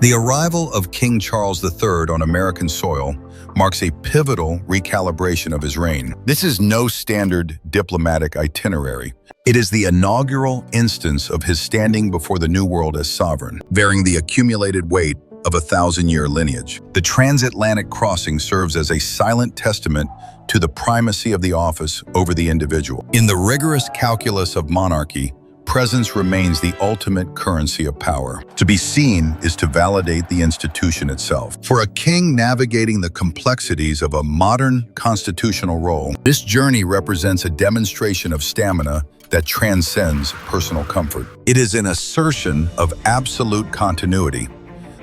The arrival of King Charles III on American soil marks a pivotal recalibration of his reign. This is no standard diplomatic itinerary. It is the inaugural instance of his standing before the New World as sovereign, bearing the accumulated weight of a 1,000-year lineage. The transatlantic crossing serves as a silent testament to the primacy of the office over the individual. In the rigorous calculus of monarchy, presence remains the ultimate currency of power. To be seen is to validate the institution itself. For a king navigating the complexities of a modern constitutional role, this journey represents a demonstration of stamina that transcends personal comfort. It is an assertion of absolute continuity.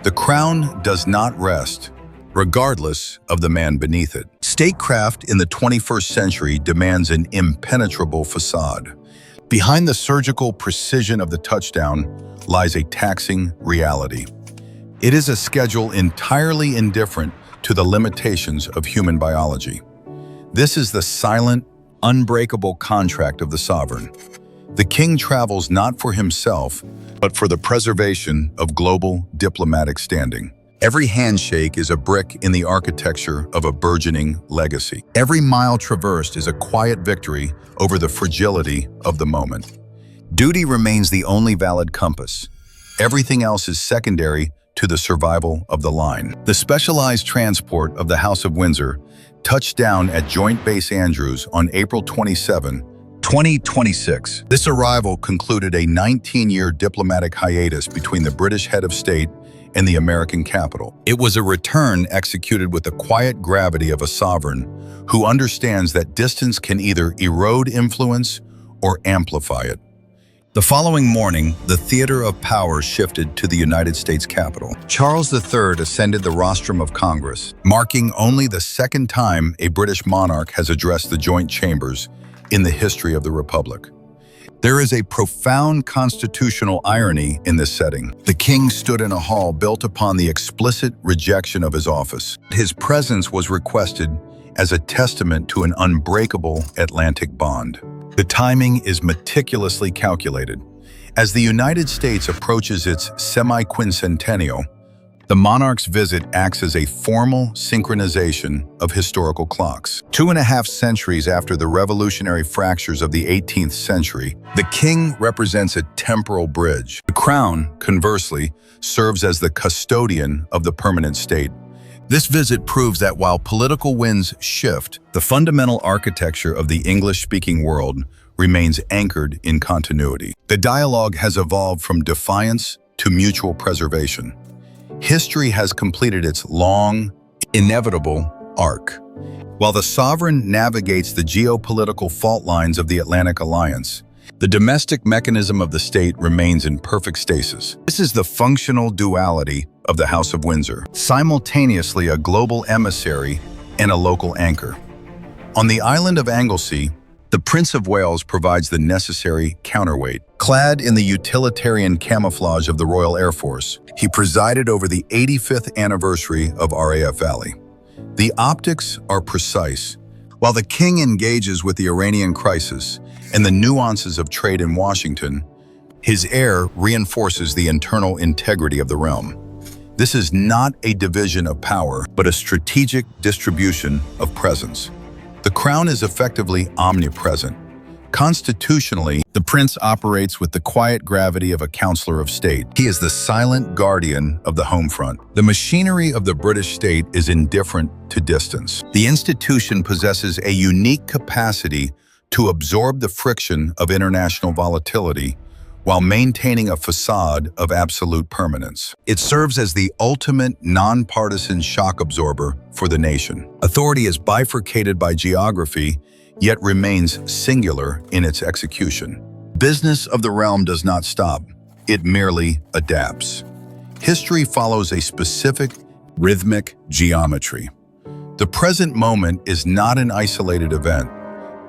The crown does not rest, regardless of the man beneath it. Statecraft in the 21st century demands an impenetrable facade. Behind the surgical precision of the touchdown lies a taxing reality. It is a schedule entirely indifferent to the limitations of human biology. This is the silent, unbreakable contract of the sovereign. The king travels not for himself, but for the preservation of global diplomatic standing. Every handshake is a brick in the architecture of a burgeoning legacy. Every mile traversed is a quiet victory over the fragility of the moment. Duty remains the only valid compass. Everything else is secondary to the survival of the line. The specialized transport of the House of Windsor touched down at Joint Base Andrews on April 27, 2026. This arrival concluded a 19-year diplomatic hiatus between the British head of state and the American capital. It was a return executed with the quiet gravity of a sovereign who understands that distance can either erode influence or amplify it. The following morning, the theater of power shifted to the United States Capitol. Charles III ascended the rostrum of Congress, marking only the second time a British monarch has addressed the joint chambers in the history of the Republic. There is a profound constitutional irony in this setting. The king stood in a hall built upon the explicit rejection of his office. His presence was requested as a testament to an unbreakable Atlantic bond. The timing is meticulously calculated. As the United States approaches its semi-quincentennial, the monarch's visit acts as a formal synchronization of historical clocks. 2.5 centuries after the revolutionary fractures of the 18th century, the king represents a temporal bridge. The crown, conversely, serves as the custodian of the permanent state. This visit proves that while political winds shift, the fundamental architecture of the English-speaking world remains anchored in continuity. The dialogue has evolved from defiance to mutual preservation. History has completed its long, inevitable arc. While the sovereign navigates the geopolitical fault lines of the Atlantic Alliance, the domestic mechanism of the state remains in perfect stasis. This is the functional duality of the House of Windsor, simultaneously a global emissary and a local anchor. On the island of Anglesey, the Prince of Wales provides the necessary counterweight. Clad in the utilitarian camouflage of the Royal Air Force, he presided over the 85th anniversary of RAF Valley. The optics are precise. While the king engages with the Iranian crisis and the nuances of trade in Washington, his air reinforces the internal integrity of the realm. This is not a division of power, but a strategic distribution of presence. The crown is effectively omnipresent. Constitutionally, the prince operates with the quiet gravity of a counselor of state. He is the silent guardian of the home front. The machinery of the British state is indifferent to distance. The institution possesses a unique capacity to absorb the friction of international volatility while maintaining a facade of absolute permanence. It serves as the ultimate nonpartisan shock absorber for the nation. Authority is bifurcated by geography, yet remains singular in its execution. Business of the realm does not stop, it merely adapts. History follows a specific, rhythmic geometry. The present moment is not an isolated event,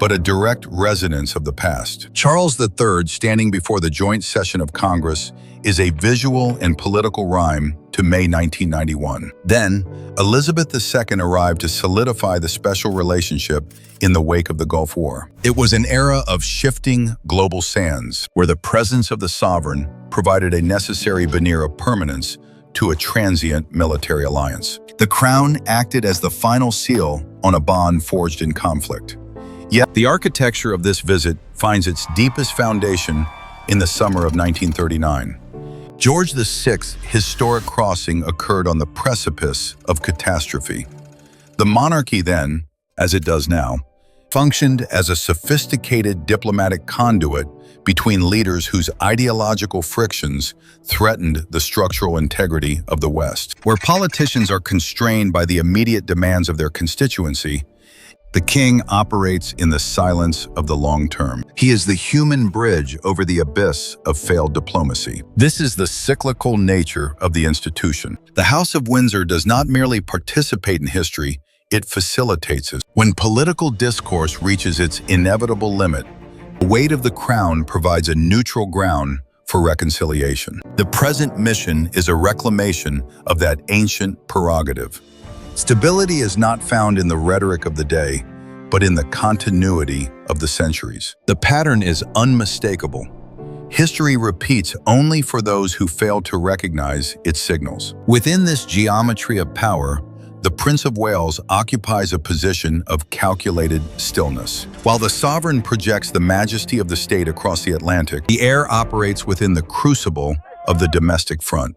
but a direct resonance of the past. Charles III, standing before the joint session of Congress, is a visual and political rhyme to May 1991. Then, Elizabeth II arrived to solidify the special relationship in the wake of the Gulf War. It was an era of shifting global sands, where the presence of the sovereign provided a necessary veneer of permanence to a transient military alliance. The crown acted as the final seal on a bond forged in conflict. Yet, the architecture of this visit finds its deepest foundation in the summer of 1939. George VI's historic crossing occurred on the precipice of catastrophe. The monarchy then, as it does now, functioned as a sophisticated diplomatic conduit between leaders whose ideological frictions threatened the structural integrity of the West. Where politicians are constrained by the immediate demands of their constituency, the king operates in the silence of the long term. He is the human bridge over the abyss of failed diplomacy. This is the cyclical nature of the institution. The House of Windsor does not merely participate in history, it facilitates it. When political discourse reaches its inevitable limit, the weight of the crown provides a neutral ground for reconciliation. The present mission is a reclamation of that ancient prerogative. Stability is not found in the rhetoric of the day, but in the continuity of the centuries. The pattern is unmistakable. History repeats only for those who fail to recognize its signals. Within this geometry of power, the Prince of Wales occupies a position of calculated stillness. While the sovereign projects the majesty of the state across the Atlantic, the heir operates within the crucible of the domestic front.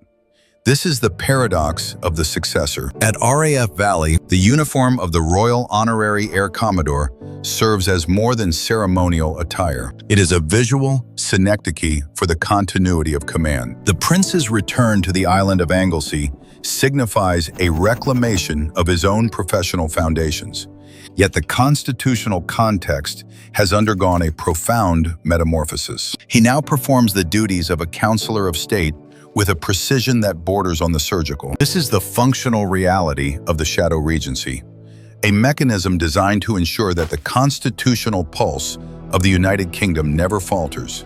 This is the paradox of the successor. At RAF Valley, the uniform of the Royal Honorary Air Commodore serves as more than ceremonial attire. It is a visual synecdoche for the continuity of command. The prince's return to the island of Anglesey signifies a reclamation of his own professional foundations. Yet the constitutional context has undergone a profound metamorphosis. He now performs the duties of a counselor of state with a precision that borders on the surgical. This is the functional reality of the Shadow Regency, a mechanism designed to ensure that the constitutional pulse of the United Kingdom never falters,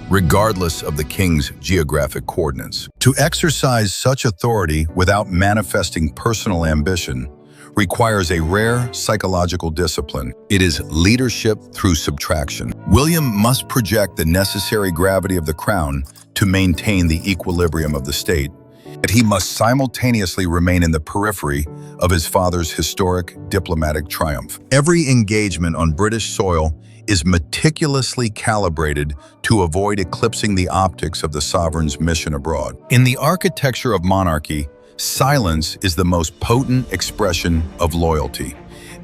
regardless of the king's geographic coordinates. To exercise such authority without manifesting personal ambition requires a rare psychological discipline. It is leadership through subtraction. William must project the necessary gravity of the crown to maintain the equilibrium of the state, but he must simultaneously remain in the periphery of his father's historic diplomatic triumph. Every engagement on British soil is meticulously calibrated to avoid eclipsing the optics of the sovereign's mission abroad. In the architecture of monarchy, silence is the most potent expression of loyalty.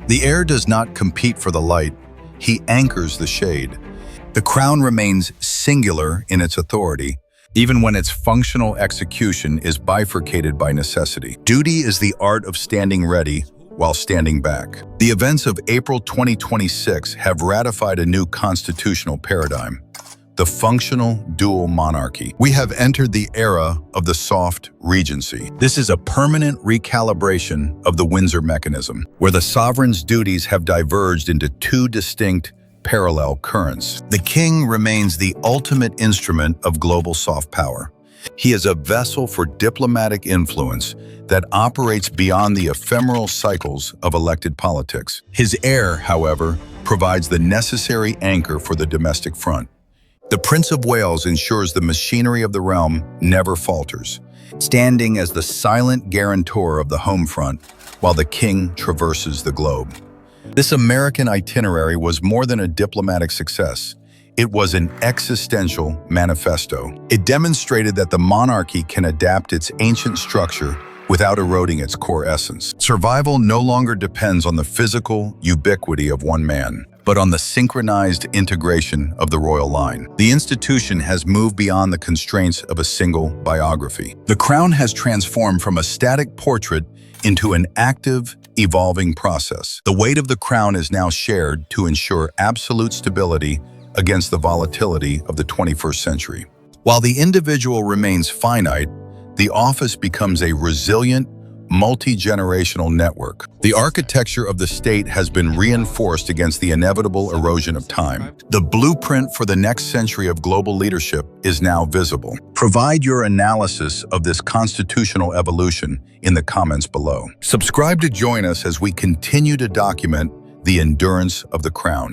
The heir does not compete for the light, he anchors the shade. The crown remains singular in its authority, even when its functional execution is bifurcated by necessity. Duty is the art of standing ready while standing back. The events of April 2026 have ratified a new constitutional paradigm, the functional dual monarchy. We have entered the era of the soft regency. This is a permanent recalibration of the Windsor mechanism, where the sovereign's duties have diverged into two distinct parallel currents. The king remains the ultimate instrument of global soft power. He is a vessel for diplomatic influence that operates beyond the ephemeral cycles of elected politics. His heir, however, provides the necessary anchor for the domestic front. The Prince of Wales ensures the machinery of the realm never falters, standing as the silent guarantor of the home front while the king traverses the globe. This American itinerary was more than a diplomatic success. It was an existential manifesto. It demonstrated that the monarchy can adapt its ancient structure without eroding its core essence. Survival no longer depends on the physical ubiquity of one man, but on the synchronized integration of the royal line. The institution has moved beyond the constraints of a single biography. The crown has transformed from a static portrait into an active, evolving process. The weight of the crown is now shared to ensure absolute stability against the volatility of the 21st century. While the individual remains finite, the office becomes a resilient, multi-generational network. The architecture of the state has been reinforced against the inevitable erosion of time. The blueprint for the next century of global leadership is now visible. Provide your analysis of this constitutional evolution in the comments below. Subscribe to join us as we continue to document the endurance of the crown.